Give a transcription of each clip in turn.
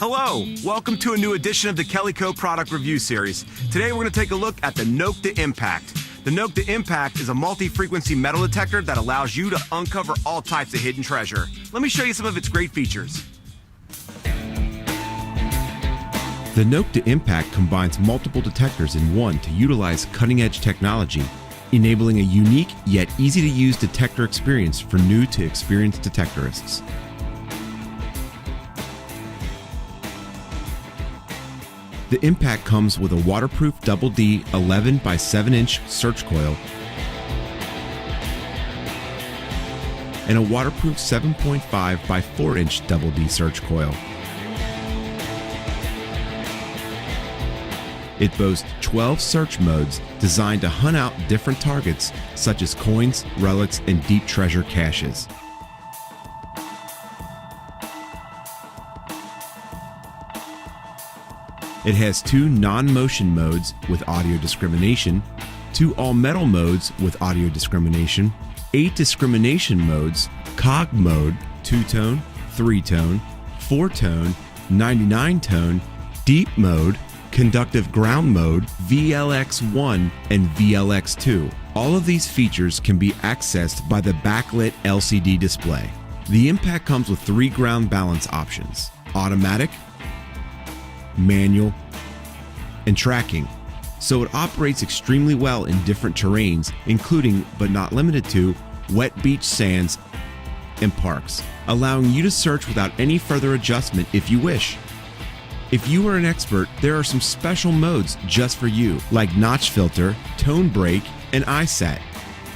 Hello, welcome to a new edition of the Kellyco Product Review Series. Today we're going to take a look at the Nokta Impact. The Nokta Impact is a multi-frequency metal detector that allows you to uncover all types of hidden treasure. Let me show you some of its great features. The Nokta Impact combines multiple detectors in one to utilize cutting-edge technology, enabling a unique yet easy-to-use detector experience for new to experienced detectorists. The Impact comes with a waterproof Double D 11 by 7 inch search coil and a waterproof 7.5 by 4 inch Double D search coil. It boasts 12 search modes designed to hunt out different targets such as coins, relics, and deep treasure caches. It has 2 non-motion modes with audio discrimination, 2 all-metal modes with audio discrimination, 8 discrimination modes, cog mode, 2-tone, 3-tone, 4-tone, 99-tone, deep mode, conductive ground mode, VLX1 and VLX2. All of these features can be accessed by the backlit LCD display. The Impact comes with 3 ground balance options: automatic, manual, and tracking, so it operates extremely well in different terrains, including but not limited to wet beach sands and parks, allowing you to search without any further adjustment if you wish. If you are an expert, there are some special modes just for you, like notch filter, tone break, and ISAT.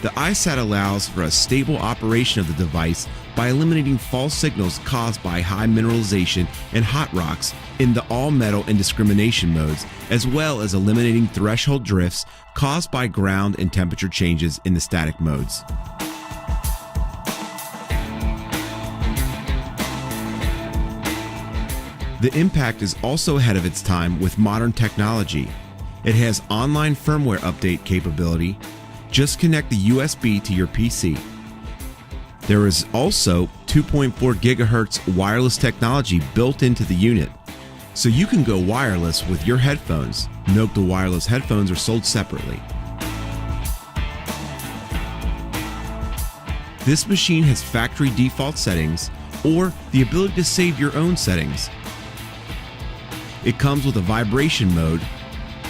The ISAT allows for a stable operation of the device by eliminating false signals caused by high mineralization and hot rocks in the all-metal and discrimination modes, as well as eliminating threshold drifts caused by ground and temperature changes in the static modes. The Impact is also ahead of its time with modern technology. It has online firmware update capability. Just connect the USB to your PC. There is also 2.4 GHz wireless technology built into the unit, so you can go wireless with your headphones. Note the wireless headphones are sold separately. This machine has factory default settings or the ability to save your own settings. It comes with a vibration mode,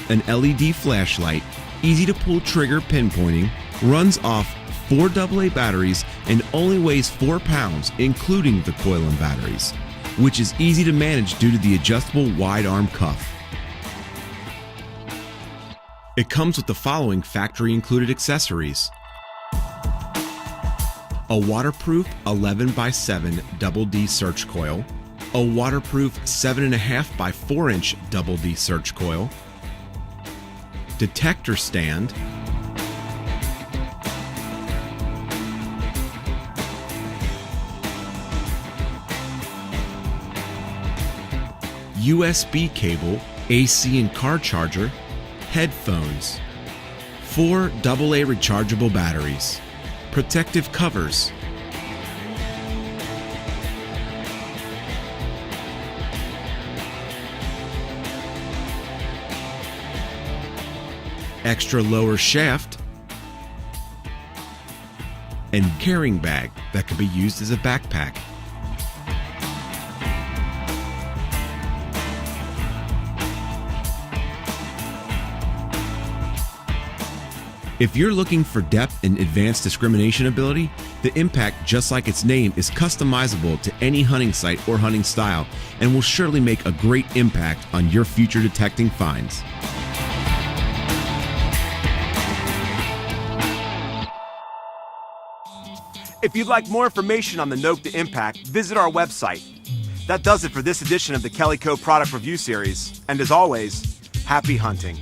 an LED flashlight, easy to pull trigger pinpointing, runs off 4 AA batteries, and only weighs 4 pounds, including the coil and batteries, which is easy to manage due to the adjustable wide arm cuff. It comes with the following factory included accessories: a waterproof 11 by 7 Double D search coil, a waterproof 7.5 by 4 inch Double D search coil, detector stand, USB cable, AC and car charger, headphones, 4 AA rechargeable batteries, protective covers, extra lower shaft, and carrying bag that can be used as a backpack. If you're looking for depth and advanced discrimination ability, the Impact, just like its name, is customizable to any hunting site or hunting style and will surely make a great impact on your future detecting finds. If you'd like more information on the Nokta Impact, visit our website. That does it for this edition of the Kellyco Product Review Series. And as always, happy hunting.